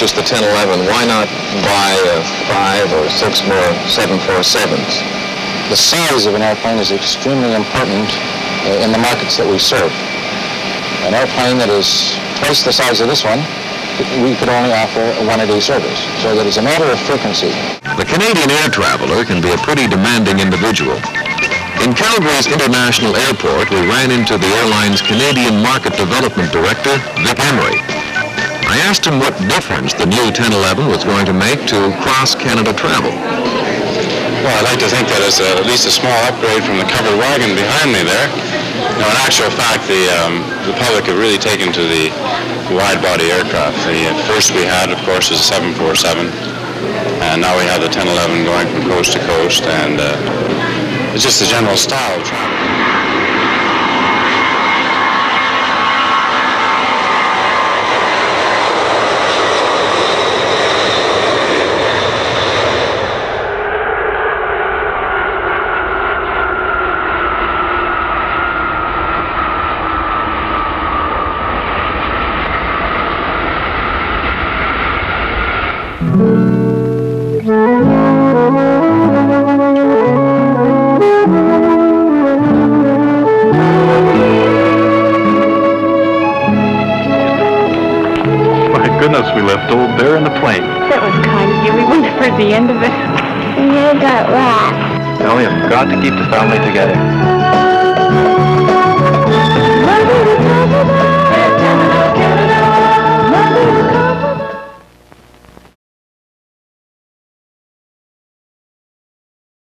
purchase the 1011, why not buy 5 or 6 more 747s? The size of an airplane is extremely important in the markets that we serve. An airplane that is twice the size of this one, we could only offer a one-a-day service, so that it's a matter of frequency. The Canadian air traveler can be a pretty demanding individual. In Calgary's International Airport, we ran into the airline's Canadian Market Development Director, Vic Emery. I asked him what difference the new 1011 was going to make to cross-Canada travel. Well, I'd like to think that it's at least a small upgrade from the covered wagon behind me there. Now, in actual fact, the public have really taken to the wide-body aircraft. The first we had, of course, is a 747, and now we have the 1011 going from coast to coast, and it's just the general style of travel. We left old Bear in the plane. That was kind of you. We wouldn't have heard the end of it. You got lost. Now we have got to keep the family together.